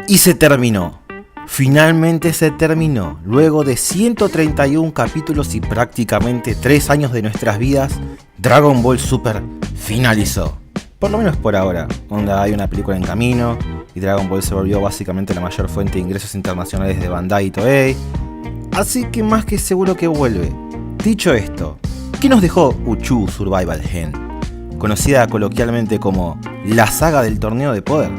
Y se terminó. Finalmente se terminó. Luego de 131 capítulos y prácticamente 3 años de nuestras vidas, Dragon Ball Super finalizó. Por lo menos por ahora. Onda, hay una película en camino y Dragon Ball se volvió básicamente la mayor fuente de ingresos internacionales de Bandai y Toei. Así que más que seguro que vuelve. Dicho esto, ¿qué nos dejó Uchu Survival Gen? Conocida coloquialmente como la saga del torneo de poder.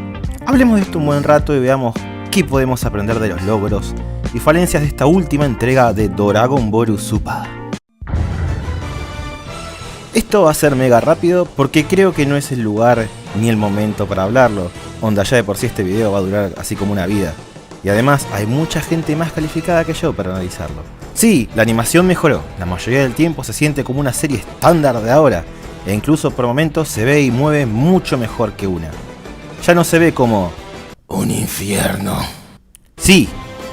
Hablemos de esto un buen rato y veamos qué podemos aprender de los logros y falencias de esta última entrega de Dragon Ball Super. Esto va a ser mega rápido porque creo que no es el lugar ni el momento para hablarlo. Onda, ya de por sí este video va a durar así como una vida. Y además hay mucha gente más calificada que yo para analizarlo. Sí, la animación mejoró. La mayoría del tiempo se siente como una serie estándar de ahora. E incluso por momentos se ve y mueve mucho mejor que una. Ya no se ve como un infierno. Sí,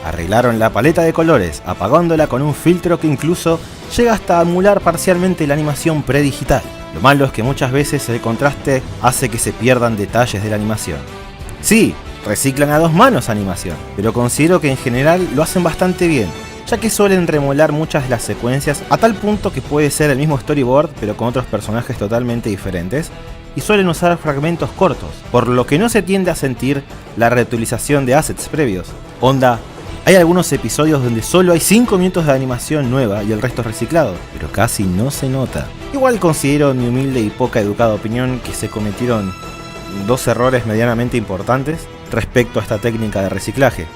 arreglaron la paleta de colores, apagándola con un filtro que incluso llega hasta a emular parcialmente la animación predigital. Lo malo es que muchas veces el contraste hace que se pierdan detalles de la animación. Sí, reciclan a 2 manos animación, pero considero que en general lo hacen bastante bien, ya que suelen remodelar muchas de las secuencias a tal punto que puede ser el mismo storyboard pero con otros personajes totalmente diferentes, y suelen usar fragmentos cortos, por lo que no se tiende a sentir la reutilización de assets previos. Onda, hay algunos episodios donde solo hay 5 minutos de animación nueva y el resto es reciclado, pero casi no se nota. Igual considero en mi humilde y poca educada opinión que se cometieron 2 errores medianamente importantes respecto a esta técnica de reciclaje.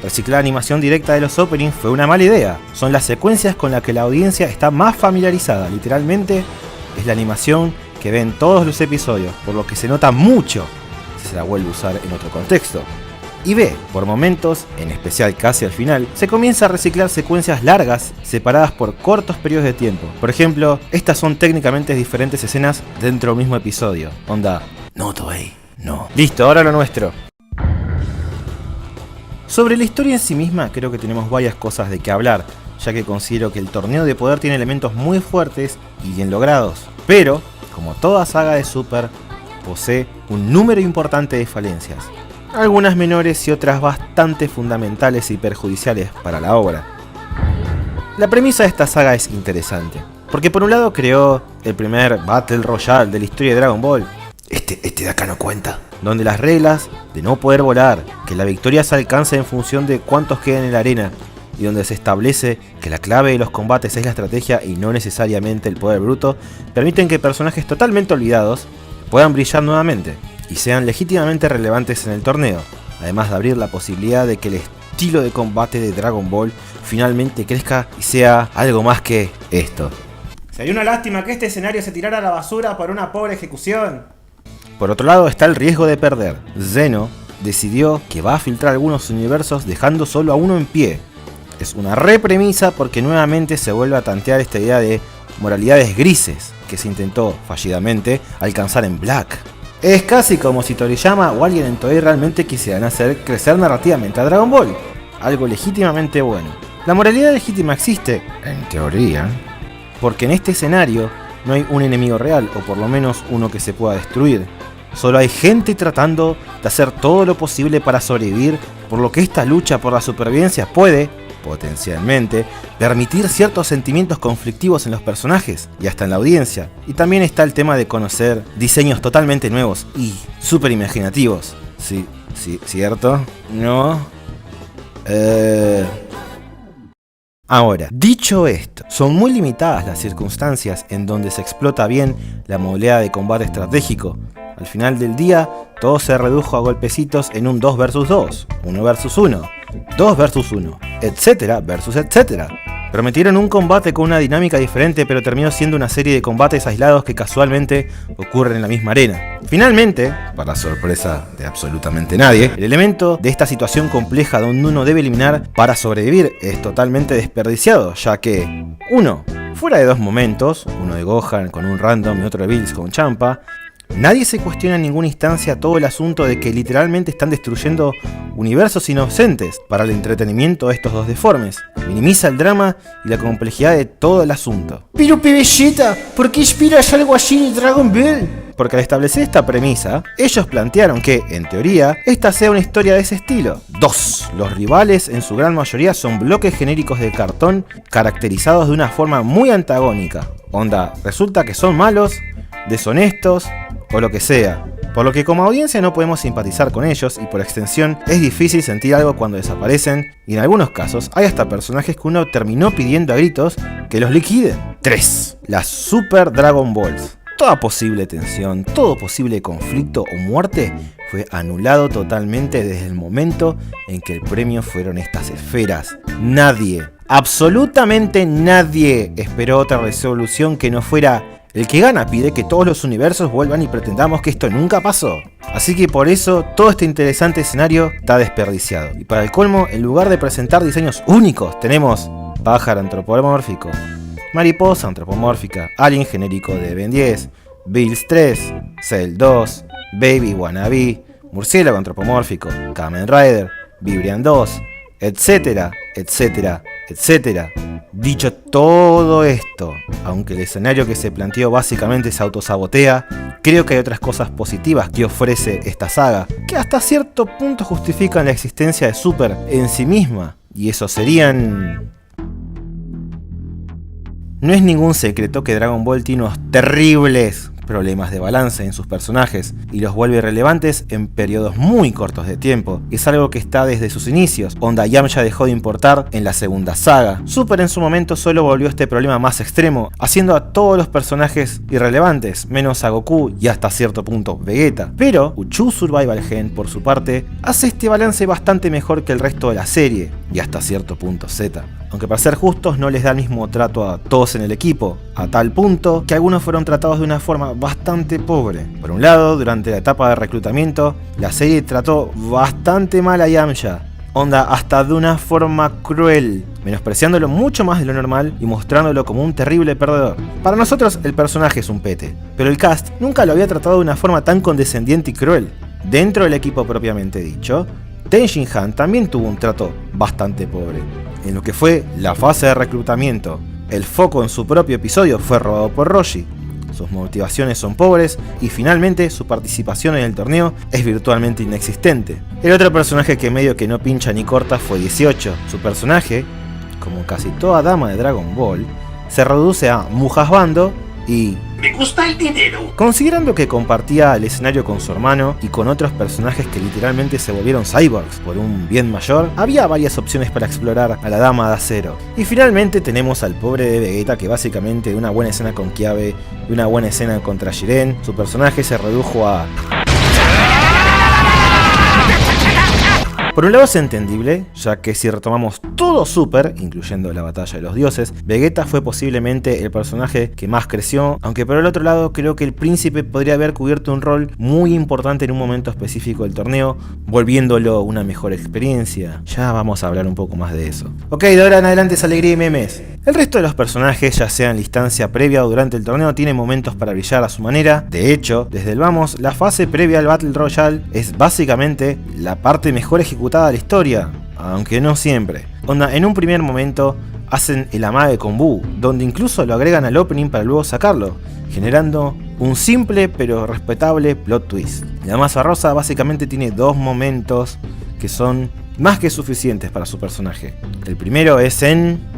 Reciclar animación directa de los openings fue una mala idea. Son las secuencias con las que la audiencia está más familiarizada. Literalmente es la animación que ven todos los episodios, por lo que se nota mucho si se la vuelve a usar en otro contexto. Y B, por momentos, en especial casi al final, se comienza a reciclar secuencias largas separadas por cortos periodos de tiempo. Por ejemplo, estas son técnicamente diferentes escenas dentro del mismo episodio. Onda, no Toei, no. Listo, ahora lo nuestro. Sobre la historia en sí misma creo que tenemos varias cosas de qué hablar, ya que considero que el torneo de poder tiene elementos muy fuertes y bien logrados. Pero, como toda saga de Super, posee un número importante de falencias. Algunas menores y otras bastante fundamentales y perjudiciales para la obra. La premisa de esta saga es interesante, porque por un lado creó el primer Battle Royale de la historia de Dragon Ball. Este de acá no cuenta. Donde las reglas de no poder volar, que la victoria se alcanza en función de cuántos quedan en la arena, y donde se establece que la clave de los combates es la estrategia y no necesariamente el poder bruto, permiten que personajes totalmente olvidados puedan brillar nuevamente y sean legítimamente relevantes en el torneo, además de abrir la posibilidad de que el estilo de combate de Dragon Ball finalmente crezca y sea algo más que esto. Sería una lástima que este escenario se tirara a la basura por una pobre ejecución. Por otro lado está el riesgo de perder. Zeno decidió que va a filtrar algunos universos dejando solo a uno en pie. Es una repremisa porque nuevamente se vuelve a tantear esta idea de moralidades grises que se intentó fallidamente alcanzar en Black. Es casi como si Toriyama o alguien en Toei realmente quisieran hacer crecer narrativamente a Dragon Ball. Algo legítimamente bueno. La moralidad legítima existe, en teoría, porque en este escenario no hay un enemigo real, o por lo menos uno que se pueda destruir. Solo hay gente tratando de hacer todo lo posible para sobrevivir, por lo que esta lucha por la supervivencia puede, potencialmente, permitir ciertos sentimientos conflictivos en los personajes y hasta en la audiencia. Y también está el tema de conocer diseños totalmente nuevos y súper imaginativos. Sí, ¿cierto? ¿No? Ahora, dicho esto, son muy limitadas las circunstancias en donde se explota bien la modalidad de combate estratégico. Al final del día, todo se redujo a golpecitos en un 2 vs 2, 1 vs 1, 2 vs 1, etcétera versus etcétera. Prometieron un combate con una dinámica diferente, pero terminó siendo una serie de combates aislados que casualmente ocurren en la misma arena. Finalmente, para sorpresa de absolutamente nadie, el elemento de esta situación compleja donde uno debe eliminar para sobrevivir es totalmente desperdiciado, ya que 1. Fuera de 2 momentos, uno de Gohan con un random y otro de Bills con Champa, nadie se cuestiona en ninguna instancia todo el asunto de que literalmente están destruyendo universos inocentes para el entretenimiento de estos dos deformes. Minimiza el drama y la complejidad de todo el asunto. Pero Belleta, ¿por qué inspiras algo así de Dragon Ball? porque al establecer esta premisa, ellos plantearon que, en teoría, esta sea una historia de ese estilo. 2. Los rivales en su gran mayoría son bloques genéricos de cartón caracterizados de una forma muy antagónica. Onda, resulta que son malos, deshonestos o lo que sea. Por lo que como audiencia no podemos simpatizar con ellos y por extensión es difícil sentir algo cuando desaparecen y en algunos casos hay hasta personajes que uno terminó pidiendo a gritos que los liquiden. 3. Las Super Dragon Balls. Toda posible tensión, todo posible conflicto o muerte fue anulado totalmente desde el momento en que el premio fueron estas esferas. Nadie, absolutamente nadie esperó otra resolución que no fuera: el que gana pide que todos los universos vuelvan y pretendamos que esto nunca pasó. Así que por eso todo este interesante escenario está desperdiciado. Y para el colmo, en lugar de presentar diseños únicos, tenemos pájaro antropomórfico, mariposa antropomórfica, alien genérico de Ben 10, Bills 3, Cell 2, Baby Wannabe, murciélago antropomórfico, Kamen Rider, Vibrian 2, etcétera, etcétera, etcétera. Dicho todo esto, aunque el escenario que se planteó básicamente se autosabotea, creo que hay otras cosas positivas que ofrece esta saga, que hasta cierto punto justifican la existencia de Super en sí misma, y eso serían... No es ningún secreto que Dragon Ball tiene unos terribles problemas de balance en sus personajes y los vuelve relevantes en periodos muy cortos de tiempo. Es algo que está desde sus inicios. Onda, Yamcha dejó de importar en la segunda saga. Super en su momento solo volvió este problema más extremo, haciendo a todos los personajes irrelevantes, menos a Goku y hasta cierto punto Vegeta. Pero Uchu Survival Gen, por su parte, hace este balance bastante mejor que el resto de la serie, y hasta cierto punto Z. Aunque para ser justos no les da el mismo trato a todos en el equipo, a tal punto que algunos fueron tratados de una forma bastante pobre. Por un lado, durante la etapa de reclutamiento, la serie trató bastante mal a Yamcha, onda hasta de una forma cruel, menospreciándolo mucho más de lo normal y mostrándolo como un terrible perdedor. Para nosotros el personaje es un pete, pero el cast nunca lo había tratado de una forma tan condescendiente y cruel. Dentro del equipo propiamente dicho, Ten Shin Han también tuvo un trato bastante pobre. En lo que fue la fase de reclutamiento, el foco en su propio episodio fue robado por Roshi. Sus motivaciones son pobres y finalmente su participación en el torneo es virtualmente inexistente. El otro personaje que medio que no pincha ni corta fue 18. Su personaje, como casi toda dama de Dragon Ball, se reduce a mujasbando y... ¡Me gusta el dinero! Considerando que compartía el escenario con su hermano y con otros personajes que literalmente se volvieron cyborgs por un bien mayor, había varias opciones para explorar a la Dama de Acero. Y finalmente tenemos al pobre de Vegeta, que básicamente de una buena escena con Kiabe y una buena escena contra Jiren, su personaje se redujo a... Por un lado es entendible, ya que si retomamos todo Super, incluyendo la batalla de los dioses, Vegeta fue posiblemente el personaje que más creció, aunque por el otro lado creo que el príncipe podría haber cubierto un rol muy importante en un momento específico del torneo, volviéndolo una mejor experiencia. Ya vamos a hablar un poco más de eso. Ok, de ahora en adelante es alegría y memes. El resto de los personajes, ya sea en la instancia previa o durante el torneo, tienen momentos para brillar a su manera. De hecho, desde el vamos, la fase previa al Battle Royale es básicamente la parte mejor ejecutada de la historia, aunque no siempre. Onda, en un primer momento hacen el amague con Buu, donde incluso lo agregan al opening para luego sacarlo, generando un simple pero respetable plot twist. La masa rosa básicamente tiene dos momentos que son más que suficientes para su personaje. El primero es en...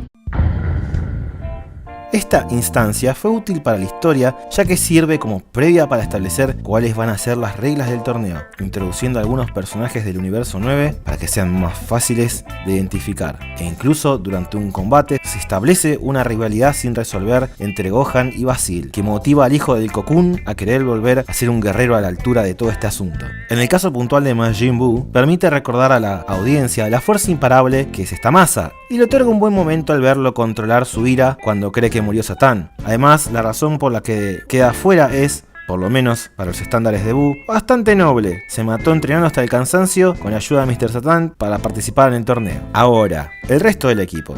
Esta instancia fue útil para la historia, ya que sirve como previa para establecer cuáles van a ser las reglas del torneo, introduciendo algunos personajes del universo 9 para que sean más fáciles de identificar. E incluso durante un combate se establece una rivalidad sin resolver entre Gohan y Basil, que motiva al hijo del Cocoon a querer volver a ser un guerrero a la altura de todo este asunto. En el caso puntual de Majin Buu, permite recordar a la audiencia la fuerza imparable que es esta masa, y le otorga un buen momento al verlo controlar su ira cuando cree que murió Satán. Además, la razón por la que queda fuera es, por lo menos para los estándares de Buu, bastante noble. Se mató entrenando hasta el cansancio con la ayuda de Mr. Satan para participar en el torneo. Ahora, el resto del equipo.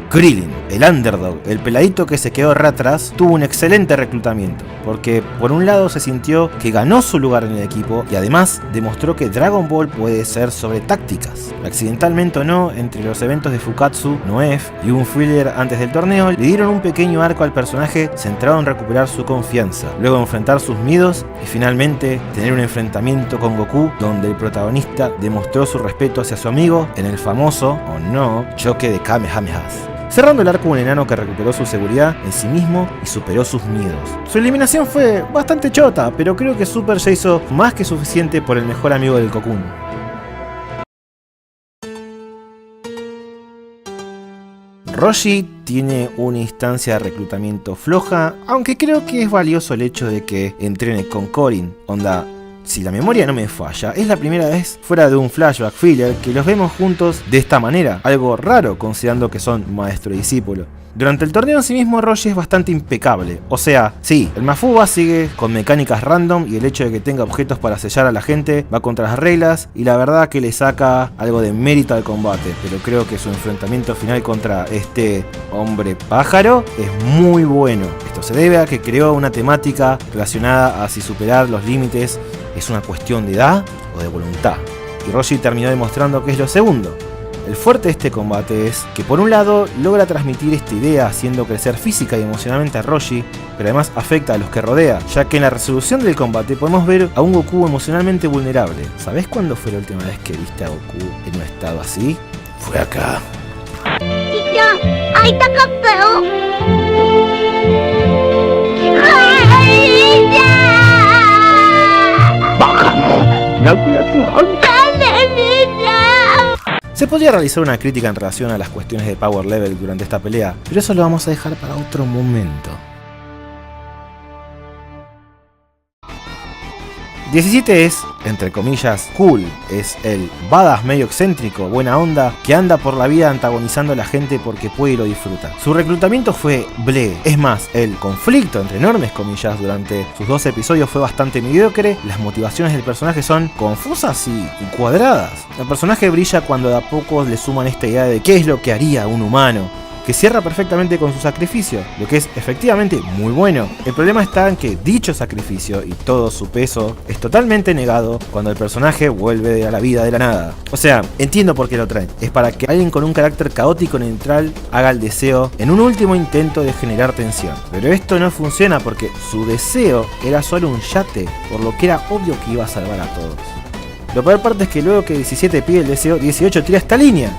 Krillin. el underdog, el peladito que se quedó re atrás, tuvo un excelente reclutamiento, porque por un lado se sintió que ganó su lugar en el equipo y además demostró que Dragon Ball puede ser sobre tácticas. Accidentalmente o no, entre los eventos de Fukatsu, Noef y un filler antes del torneo, le dieron un pequeño arco al personaje centrado en recuperar su confianza, luego enfrentar sus miedos y finalmente tener un enfrentamiento con Goku donde el protagonista demostró su respeto hacia su amigo en el famoso, o no, choque de Kamehamehas. Cerrando el arco, un enano que recuperó su seguridad en sí mismo y superó sus miedos. Su eliminación fue bastante chota, pero creo que Super ya hizo más que suficiente por el mejor amigo del Cocoon. Roshi tiene una instancia de reclutamiento floja, aunque creo que es valioso el hecho de que entrene con Korin. Onda, si la memoria no me falla, es la primera vez fuera de un flashback filler que los vemos juntos de esta manera, algo raro considerando que son maestro y discípulo. Durante el torneo en sí mismo, Roshi es bastante impecable, o sea, sí, el Mafuba sigue con mecánicas random y el hecho de que tenga objetos para sellar a la gente va contra las reglas y la verdad que le saca algo de mérito al combate, pero creo que su enfrentamiento final contra este hombre pájaro es muy bueno. Esto se debe a que creó una temática relacionada a si superar los límites es una cuestión de edad o de voluntad, y Roshi terminó demostrando que es lo segundo. El fuerte de este combate es que por un lado logra transmitir esta idea haciendo crecer física y emocionalmente a Roshi, pero además afecta a los que rodea, ya que en la resolución del combate podemos ver a un Goku emocionalmente vulnerable. ¿Sabés cuándo fue la última vez que viste a Goku en un estado así? Fue acá. Se podría realizar una crítica en relación a las cuestiones de power level durante esta pelea, pero eso lo vamos a dejar para otro momento. 17 es, entre comillas, cool, es el badass medio excéntrico, buena onda, que anda por la vida antagonizando a la gente porque puede y lo disfruta. Su reclutamiento fue bleh, es más, el conflicto entre enormes comillas durante sus 12 episodios fue bastante mediocre, las motivaciones del personaje son confusas y cuadradas. El personaje brilla cuando de a poco le suman esta idea de qué es lo que haría un humano, que cierra perfectamente con su sacrificio, lo que es efectivamente muy bueno. El problema está en que dicho sacrificio y todo su peso es totalmente negado cuando el personaje vuelve a la vida de la nada. O sea, entiendo por qué lo traen, es para que alguien con un carácter caótico neutral haga el deseo en un último intento de generar tensión. Pero esto no funciona porque su deseo era solo un yate, por lo que era obvio que iba a salvar a todos. Lo peor parte es que luego que 17 pide el deseo, 18 tira esta línea.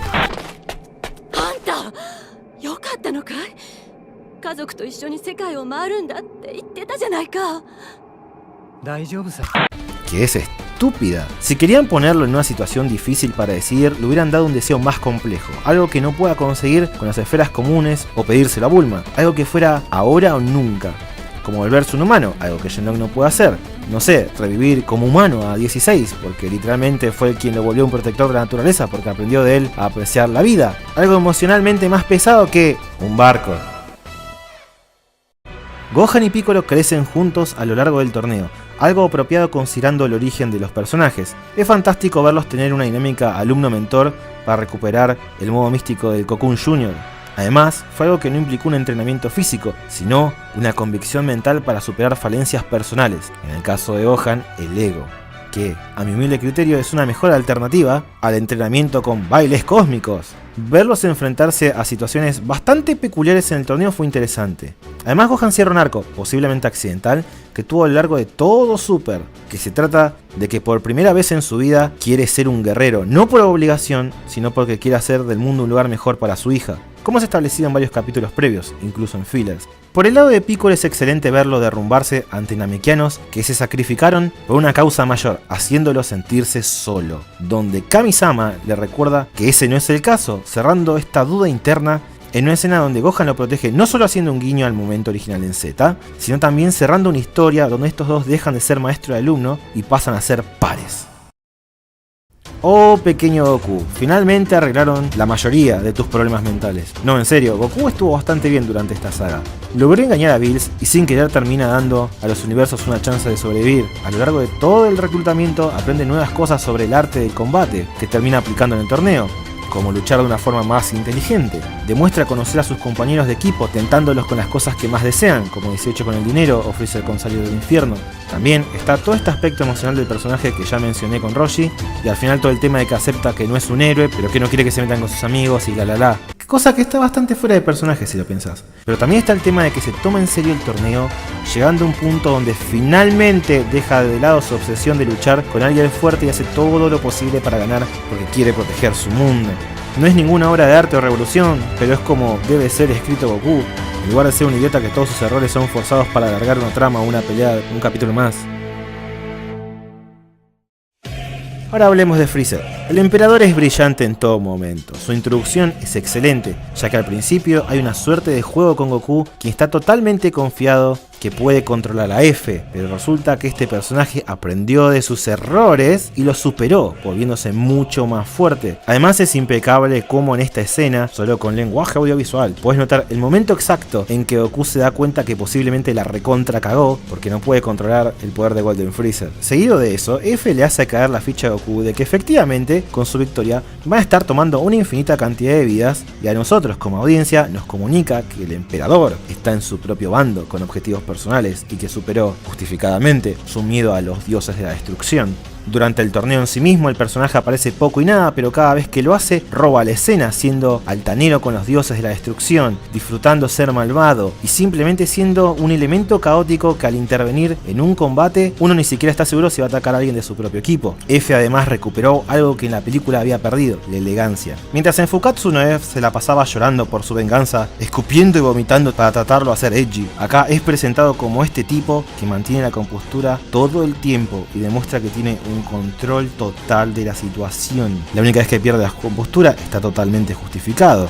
Que es estúpida. Si querían ponerlo en una situación difícil para decidir, le hubieran dado un deseo más complejo, algo que no pueda conseguir con las esferas comunes o pedírselo a Bulma, algo que fuera ahora o nunca, como volverse un humano, algo que Shenlong no puede hacer. No sé, revivir como humano a 16, porque literalmente fue quien lo volvió un protector de la naturaleza, porque aprendió de él a apreciar la vida. Algo emocionalmente más pesado que un barco. Gohan y Piccolo crecen juntos a lo largo del torneo, algo apropiado considerando el origen de los personajes. Es fantástico verlos tener una dinámica alumno-mentor para recuperar el modo místico del Cocoon Jr. Además, fue algo que no implicó un entrenamiento físico, sino una convicción mental para superar falencias personales, en el caso de Gohan, el ego, que, a mi humilde criterio, es una mejor alternativa al entrenamiento con bailes cósmicos. Verlos enfrentarse a situaciones bastante peculiares en el torneo fue interesante. Además, Gohan cierra un arco, posiblemente accidental, que tuvo a lo largo de todo Super, que se trata de que por primera vez en su vida quiere ser un guerrero, no por obligación, sino porque quiere hacer del mundo un lugar mejor para su hija, como es establecido en varios capítulos previos, incluso en fillers. Por el lado de Piccolo es excelente verlo derrumbarse ante namekianos que se sacrificaron por una causa mayor, haciéndolo sentirse solo, donde Kami-sama le recuerda que ese no es el caso, cerrando esta duda interna en una escena donde Gohan lo protege no solo haciendo un guiño al momento original en Z, sino también cerrando una historia donde estos dos dejan de ser maestro y alumno y pasan a ser pares. Oh pequeño Goku, finalmente arreglaron la mayoría de tus problemas mentales. No, en serio, Goku estuvo bastante bien durante esta saga. Logró engañar a Bills y sin querer termina dando a los universos una chance de sobrevivir. A lo largo de todo el reclutamiento aprende nuevas cosas sobre el arte del combate que termina aplicando en el torneo. como luchar de una forma más inteligente. Demuestra conocer a sus compañeros de equipo, tentándolos con las cosas que más desean, como 18 con el dinero o Freezer con salir del infierno. También está todo este aspecto emocional del personaje que ya mencioné con Roshi, y al final todo el tema de que acepta que no es un héroe, pero que no quiere que se metan con sus amigos y la. Cosa que está bastante fuera de personaje si lo pensás. Pero también está el tema de que se toma en serio el torneo, llegando a un punto donde finalmente deja de lado su obsesión de luchar con alguien fuerte y hace todo lo posible para ganar porque quiere proteger su mundo. No es ninguna obra de arte o revolución, pero es como debe ser escrito Goku, en lugar de ser un idiota que todos sus errores son forzados para alargar una trama o una pelea, un capítulo más. Ahora hablemos de Freezer. El emperador es brillante en todo momento, su introducción es excelente, ya que al principio hay una suerte de juego con Goku, quien está totalmente confiado que puede controlar a F, pero resulta que este personaje aprendió de sus errores y los superó, volviéndose mucho más fuerte. Además es impecable como en esta escena, solo con lenguaje audiovisual, puedes notar el momento exacto en que Goku se da cuenta que posiblemente la recontra cagó, porque no puede controlar el poder de Golden Freezer. Seguido de eso, F le hace caer la ficha a Goku de que efectivamente, con su victoria, va a estar tomando una infinita cantidad de vidas, y a nosotros como audiencia nos comunica que el emperador está en su propio bando con objetivos personales y que superó justificadamente su miedo a los dioses de la destrucción. Durante el torneo en sí mismo el personaje aparece poco y nada, pero cada vez que lo hace roba la escena, siendo altanero con los dioses de la destrucción, disfrutando ser malvado y simplemente siendo un elemento caótico que al intervenir en un combate uno ni siquiera está seguro si va a atacar a alguien de su propio equipo. F además recuperó algo que en la película había perdido, la elegancia. Mientras en Fukatsu no F se la pasaba llorando por su venganza, escupiendo y vomitando para tratarlo a ser edgy, acá es presentado como este tipo que mantiene la compostura todo el tiempo y demuestra que tiene un control total de la situación. La única vez que pierde la compostura está totalmente justificado.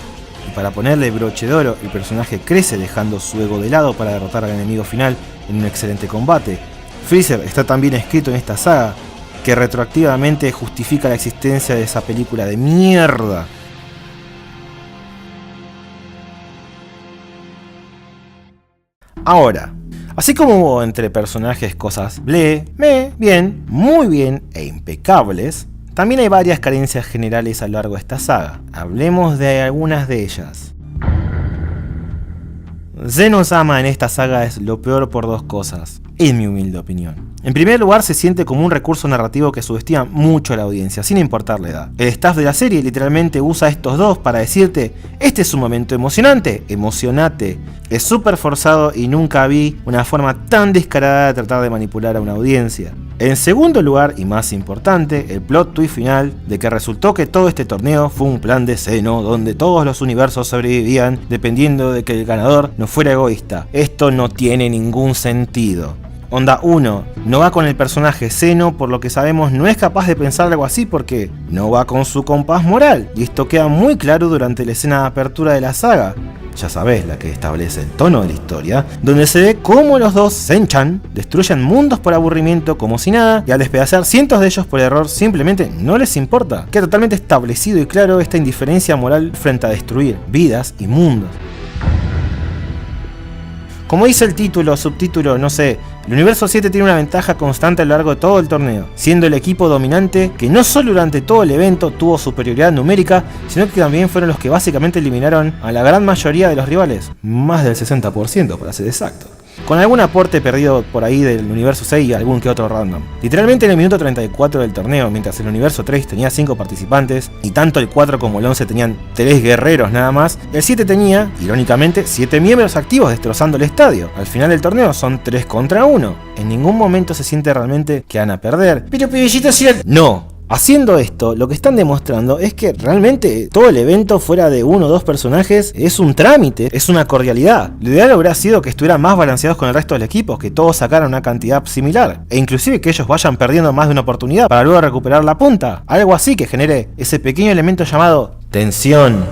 Y para ponerle broche de oro, el personaje crece dejando su ego de lado para derrotar al enemigo final en un excelente combate. Freezer está tan bien escrito en esta saga que retroactivamente justifica la existencia de esa película de mierda. Ahora, así como hubo entre personajes cosas bien, muy bien e impecables, también hay varias carencias generales a lo largo de esta saga. Hablemos de algunas de ellas. Zeno-sama en esta saga es lo peor por dos cosas, en mi humilde opinión. En primer lugar, se siente como un recurso narrativo que subestima mucho a la audiencia, sin importar la edad. El staff de la serie literalmente usa a estos dos para decirte: este es un momento emocionante, emocionate. Es súper forzado y nunca vi una forma tan descarada de tratar de manipular a una audiencia. En segundo lugar, y más importante, el plot twist final de que resultó que todo este torneo fue un plan de Zeno, donde todos los universos sobrevivían dependiendo de que el ganador no fuera egoísta. Esto no tiene ningún sentido. Onda 1, no va con el personaje Zeno, por lo que sabemos no es capaz de pensar algo así porque no va con su compás moral, y esto queda muy claro durante la escena de apertura de la saga. Ya sabés, la que establece el tono de la historia, donde se ve cómo los dos Zenchan destruyen mundos por aburrimiento como si nada, y al despedazar cientos de ellos por error simplemente no les importa. Queda totalmente establecido y claro esta indiferencia moral frente a destruir vidas y mundos. Como dice el título o subtítulo, no sé, el Universo 7 tiene una ventaja constante a lo largo de todo el torneo, siendo el equipo dominante que no solo durante todo el evento tuvo superioridad numérica, sino que también fueron los que básicamente eliminaron a la gran mayoría de los rivales, más del 60% para ser exacto. Con algún aporte perdido por ahí del Universo 6 y algún que otro random. Literalmente en el minuto 34 del torneo, mientras el Universo 3 tenía 5 participantes, y tanto el 4 como el 11 tenían 3 guerreros nada más, el 7 tenía, irónicamente, 7 miembros activos destrozando el estadio. Al final del torneo son 3 contra 1. En ningún momento se siente realmente que van a perder. Pero Pibillito no. Haciendo esto, lo que están demostrando es que realmente todo el evento fuera de uno o dos personajes es un trámite, es una cordialidad. Lo ideal hubiera sido que estuvieran más balanceados con el resto del equipo, que todos sacaran una cantidad similar, e inclusive que ellos vayan perdiendo más de una oportunidad para luego recuperar la punta. Algo así que genere ese pequeño elemento llamado tensión.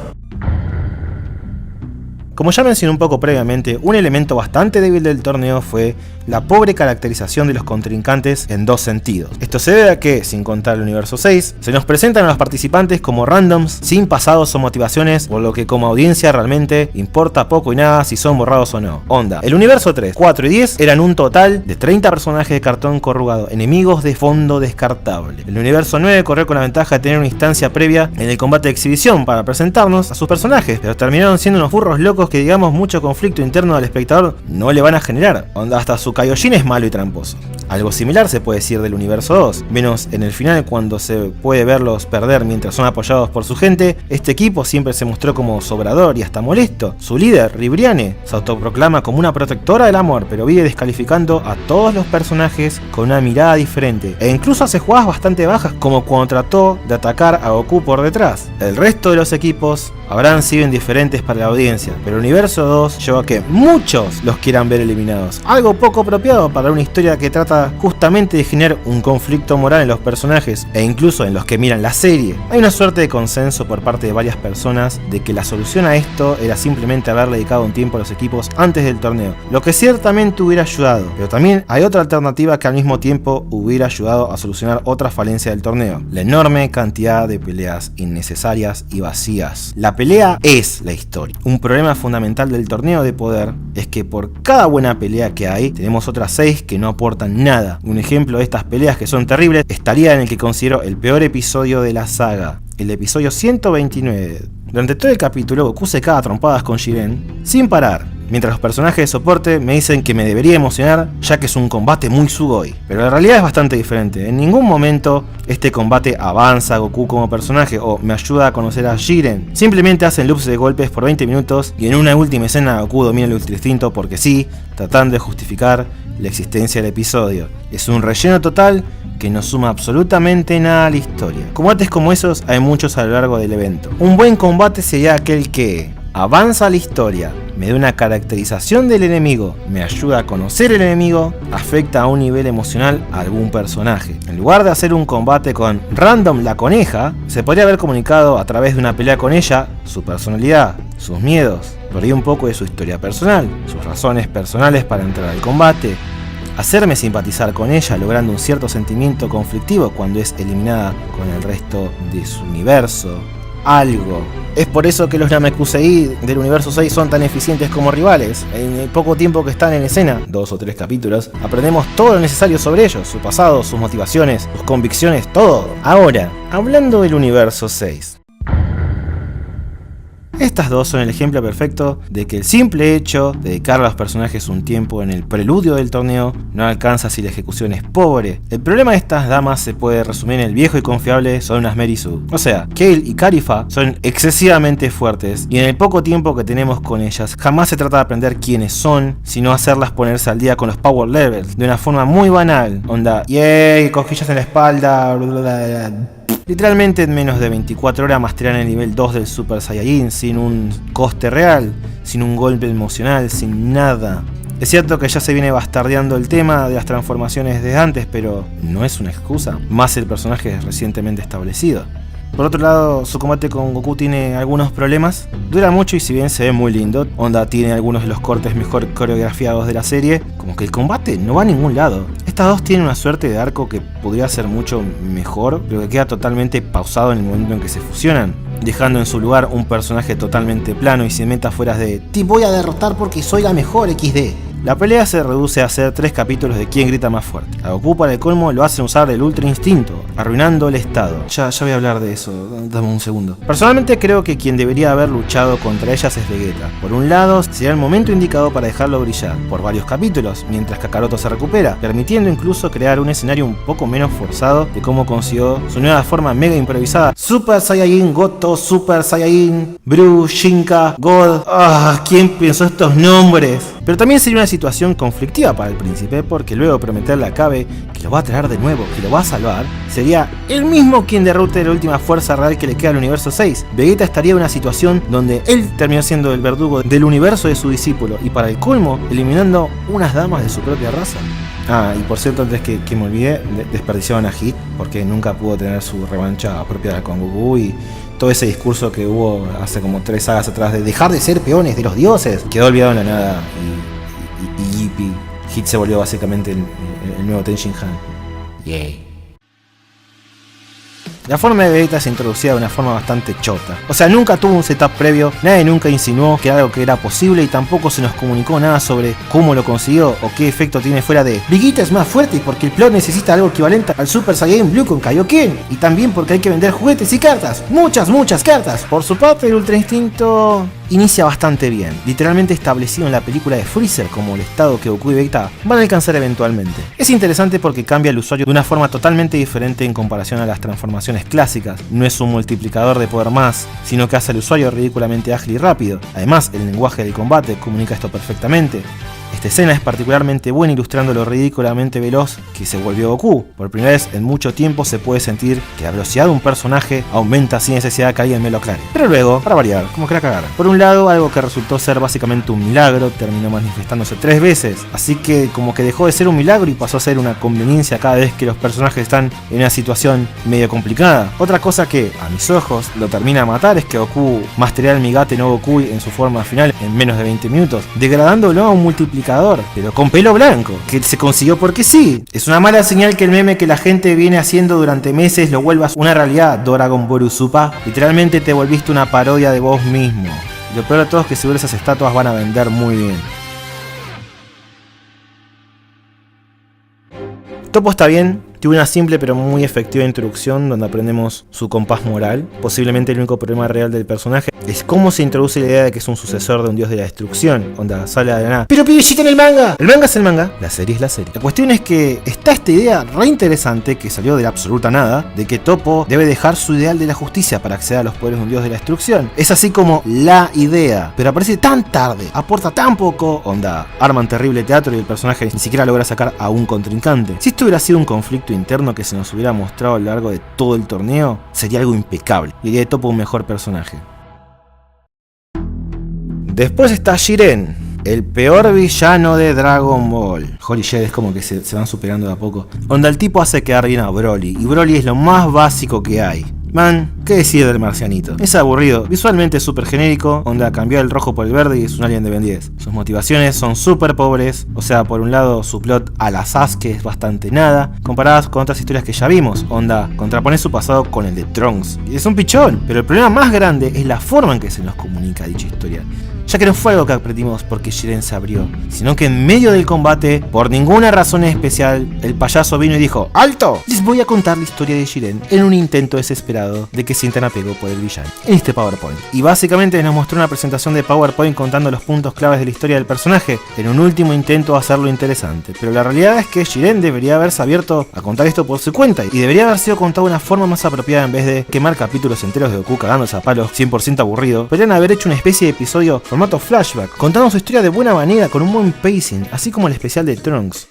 Como ya mencioné un poco previamente, un elemento bastante débil del torneo fue la pobre caracterización de los contrincantes en dos sentidos. Esto se debe a que, sin contar el universo 6, se nos presentan a los participantes como randoms sin pasados o motivaciones, por lo que como audiencia realmente importa poco y nada si son borrados o no. Onda, el universo 3, 4 y 10 eran un total de 30 personajes de cartón corrugado, enemigos de fondo descartable. El universo 9 corrió con la ventaja de tener una instancia previa en el combate de exhibición para presentarnos a sus personajes, pero terminaron siendo unos burros locos que, digamos, mucho conflicto interno al espectador no le van a generar. Onda, hasta su Kaioshin es malo y tramposo. Algo similar se puede decir del universo 2, menos en el final cuando se puede verlos perder mientras son apoyados por su gente. Este equipo siempre se mostró como sobrador y hasta molesto. Su líder, Ribrianne, se autoproclama como una protectora del amor, pero vive descalificando a todos los personajes con una mirada diferente, e incluso hace jugadas bastante bajas como cuando trató de atacar a Goku por detrás. El resto de los equipos habrán sido indiferentes para la audiencia, pero el universo 2 llevó a que muchos los quieran ver eliminados, algo poco apropiado para una historia que trata justamente de generar un conflicto moral en los personajes e incluso en los que miran la serie. Hay una suerte de consenso por parte de varias personas de que la solución a esto era simplemente haber dedicado un tiempo a los equipos antes del torneo, lo que ciertamente hubiera ayudado, pero también hay otra alternativa que al mismo tiempo hubiera ayudado a solucionar otra falencia del torneo: la enorme cantidad de peleas innecesarias y vacías. La pelea es la historia. Un problema fundamental del torneo de poder es que por cada buena pelea que hay, tenemos otras 6 que no aportan nada. Un ejemplo de estas peleas que son terribles estaría en el que considero el peor episodio de la saga, el episodio 129. Durante todo el capítulo, Goku se caga a trompadas con Jiren sin parar, mientras los personajes de soporte me dicen que me debería emocionar ya que es un combate muy sugoi. Pero la realidad es bastante diferente. En ningún momento este combate avanza a Goku como personaje o me ayuda a conocer a Jiren. Simplemente hacen loops de golpes por 20 minutos y en una última escena Goku domina el Ultra Instinto porque sí, tratando de justificar la existencia del episodio. Es un relleno total que no suma absolutamente nada a la historia. Combates como esos hay muchos a lo largo del evento. Un buen combate sería aquel que avanza la historia, me da una caracterización del enemigo, me ayuda a conocer el enemigo, afecta a un nivel emocional a algún personaje. En lugar de hacer un combate con Random la coneja, se podría haber comunicado a través de una pelea con ella su personalidad, sus miedos, por ahí un poco de su historia personal, sus razones personales para entrar al combate, hacerme simpatizar con ella logrando un cierto sentimiento conflictivo cuando es eliminada con el resto de su universo. Algo. Es por eso que los Namekusei del universo 6 son tan eficientes como rivales. En el poco tiempo que están en escena, 2 o 3 capítulos, aprendemos todo lo necesario sobre ellos, su pasado, sus motivaciones, sus convicciones, todo. Ahora, hablando del universo 6. Estas dos son el ejemplo perfecto de que el simple hecho de dedicar a los personajes un tiempo en el preludio del torneo no alcanza si la ejecución es pobre. El problema de estas damas se puede resumir en el viejo y confiable son unas Merisu. O sea, Kale y Karifa son excesivamente fuertes y en el poco tiempo que tenemos con ellas jamás se trata de aprender quiénes son, sino hacerlas ponerse al día con los power levels de una forma muy banal. Onda, yay, cosquillas en la espalda, blablabla. Literalmente en menos de 24 horas masteran el nivel 2 del Super Saiyajin sin un coste real, sin un golpe emocional, sin nada. Es cierto que ya se viene bastardeando el tema de las transformaciones desde antes, pero no es una excusa, más el personaje es recientemente establecido. Por otro lado, su combate con Goku tiene algunos problemas, dura mucho y si bien se ve muy lindo, Onda tiene algunos de los cortes mejor coreografiados de la serie, como que el combate no va a ningún lado. Estas dos tienen una suerte de arco que podría ser mucho mejor, pero que queda totalmente pausado en el momento en que se fusionan, dejando en su lugar un personaje totalmente plano y sin metáforas de "te voy a derrotar porque soy la mejor XD". La pelea se reduce a hacer 3 capítulos de quién grita más fuerte. A Goku para el colmo lo hacen usar el Ultra Instinto, arruinando el estado. Ya voy a hablar de eso, dame un segundo. Personalmente creo que quien debería haber luchado contra ellas es Vegeta. Por un lado, sería el momento indicado para dejarlo brillar, por varios capítulos, mientras Kakaroto se recupera, permitiendo incluso crear un escenario un poco menos forzado de cómo consiguió su nueva forma mega improvisada. Super Saiyajin Goto, Super Saiyajin, Bru, Shinka, God. ¿Quién pensó estos nombres? Pero también sería una situación conflictiva para el príncipe, porque luego de prometerle a Kabe que lo va a traer de nuevo, que lo va a salvar, sería él mismo quien derrote la última fuerza real que le queda al universo 6. Vegeta estaría en una situación donde él terminó siendo el verdugo del universo de su discípulo y para el colmo, eliminando unas damas de su propia raza. Y por cierto, antes que me olvidé, desperdiciaron a Hit porque nunca pudo tener su revancha propia con Goku y todo ese discurso que hubo hace como 3 sagas atrás de dejar de ser peones de los dioses quedó olvidado en la nada y Hit se volvió básicamente el nuevo Tenshin Han. Yay. La forma de Vegeta se introducía de una forma bastante chota. O sea, nunca tuvo un setup previo, nadie nunca insinuó que era algo que era posible y tampoco se nos comunicó nada sobre cómo lo consiguió o qué efecto tiene fuera de Vegeta es más fuerte porque el plot necesita algo equivalente al Super Saiyan Blue con Kaioken y también porque hay que vender juguetes y cartas, muchas cartas. Por su parte, el Ultra Instinto inicia bastante bien, literalmente establecido en la película de Freezer como el estado que Goku y Vegeta van a alcanzar eventualmente. Es interesante porque cambia al usuario de una forma totalmente diferente en comparación a las transformaciones clásicas. No es un multiplicador de poder más, sino que hace al usuario ridículamente ágil y rápido. Además, el lenguaje del combate comunica esto perfectamente. Esta escena es particularmente buena ilustrando lo ridículamente veloz que se volvió Goku. Por primera vez en mucho tiempo se puede sentir que la velocidad de un personaje aumenta sin necesidad de que alguien me lo aclare. Pero luego, para variar, como que la cagaron. Por un lado, algo que resultó ser básicamente un milagro terminó manifestándose 3 veces. Así que como que dejó de ser un milagro y pasó a ser una conveniencia cada vez que los personajes están en una situación medio complicada. Otra cosa que, a mis ojos, lo termina a matar es que Goku masterea el Migate no Goku en su forma final en menos de 20 minutos, degradándolo a un multiplicador, pero con pelo blanco, que se consiguió porque sí. Es una mala señal que el meme que la gente viene haciendo durante meses lo vuelvas una realidad, Dragon Ball Super. Literalmente te volviste una parodia de vos mismo. Lo peor de todo es que seguro esas estatuas van a vender muy bien. Toppo está bien, tuvo una simple pero muy efectiva introducción donde aprendemos su compás moral. Posiblemente el único problema real del personaje es cómo se introduce la idea de que es un sucesor de un dios de la destrucción. Onda, sale de la nada. Pero pibillita en el manga. El manga es el manga, la serie es la serie. La cuestión es que está esta idea re interesante que salió de la absoluta nada, de que Toppo debe dejar su ideal de la justicia para acceder a los poderes de un dios de la destrucción. Es así como la idea, pero aparece tan tarde, aporta tan poco. Onda, arman terrible teatro y el personaje ni siquiera logra sacar a un contrincante. Si esto hubiera sido un conflicto interno que se nos hubiera mostrado a lo largo de todo el torneo, sería algo impecable y haría de Toppo un mejor personaje. Después está Jiren, el peor villano de Dragon Ball. Holy shit, es como que se van superando de a poco. Onda, el tipo hace quedar bien a Broly, y Broly es lo más básico que hay. Man, ¿qué decir del marcianito? Es aburrido, visualmente es súper genérico, onda cambió el rojo por el verde y es un alien de Ben 10. Sus motivaciones son súper pobres, o sea, por un lado su plot a la Sasuke es bastante nada, comparadas con otras historias que ya vimos, onda, contrapone su pasado con el de Trunks. Y es un pichón, pero el problema más grande es la forma en que se nos comunica dicha historia. Ya que no fue algo que aprendimos porque Jiren se abrió, sino que en medio del combate, por ninguna razón especial, el payaso vino y dijo ¡Alto! Les voy a contar la historia de Jiren en un intento desesperado de que sientan apego por el villano en este PowerPoint. Y básicamente nos mostró una presentación de PowerPoint contando los puntos claves de la historia del personaje, en un último intento de hacerlo interesante. Pero la realidad es que Jiren debería haberse abierto a contar esto por su cuenta, y debería haber sido contado de una forma más apropiada en vez de quemar capítulos enteros de Goku cagándose a palos 100% aburrido. Podrían haber hecho una especie de episodio formato flashback, contando su historia de buena manera con un buen pacing, así como el especial de Trunks.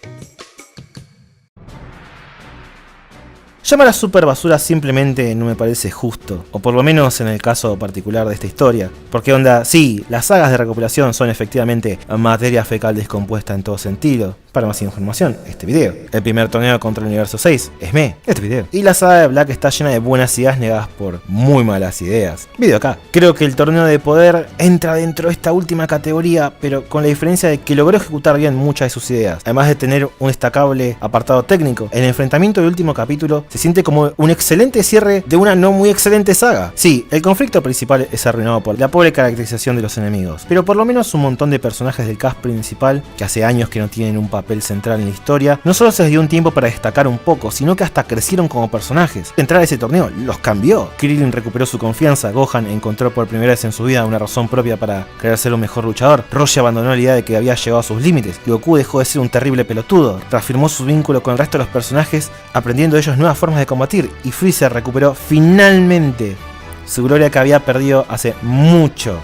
Llamar a super basura simplemente no me parece justo, o por lo menos en el caso particular de esta historia, porque onda, sí, las sagas de recopilación son efectivamente materia fecal descompuesta en todo sentido. Para más información, este video. El primer torneo contra el universo 6, Esme, este video. Y la saga de Black está llena de buenas ideas negadas por muy malas ideas. Video acá. Creo que el torneo de poder entra dentro de esta última categoría, pero con la diferencia de que logró ejecutar bien muchas de sus ideas. Además de tener un destacable apartado técnico, el enfrentamiento del último capítulo se siente como un excelente cierre de una no muy excelente saga. Sí, el conflicto principal es arruinado por la pobre caracterización de los enemigos, pero por lo menos un montón de personajes del cast principal, que hace años que no tienen un papel central en la historia, no solo se les dio un tiempo para destacar un poco, sino que hasta crecieron como personajes. Entrar a ese torneo los cambió. Krillin recuperó su confianza, Gohan encontró por primera vez en su vida una razón propia para querer ser un mejor luchador, Roshi abandonó la idea de que había llegado a sus límites, y Goku dejó de ser un terrible pelotudo, reafirmó su vínculo con el resto de los personajes, aprendiendo de ellos nuevas formas de combatir, y Freezer recuperó finalmente su gloria que había perdido hace mucho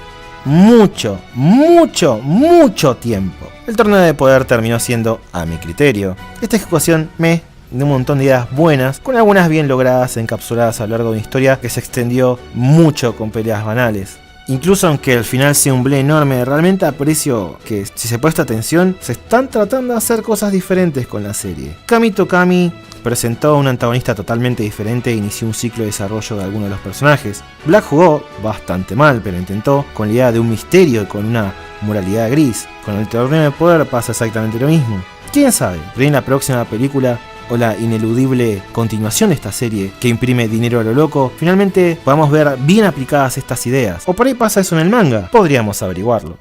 tiempo. El torneo de poder terminó siendo, a mi criterio, esta ejecución de un montón de ideas buenas, con algunas bien logradas encapsuladas a lo largo de una historia que se extendió mucho con peleas banales. Incluso aunque el final sea un ble enorme, realmente aprecio que, si se presta atención, se están tratando de hacer cosas diferentes con la serie. Kami Tokami presentó a un antagonista totalmente diferente e inició un ciclo de desarrollo de algunos de los personajes. Black jugó bastante mal, pero intentó con la idea de un misterio y con una moralidad gris. Con el torneo de poder pasa exactamente lo mismo. quién sabe, pero en la próxima película o la ineludible continuación de esta serie que imprime dinero a lo loco, finalmente podamos ver bien aplicadas estas ideas. O por ahí pasa eso en el manga, podríamos averiguarlo.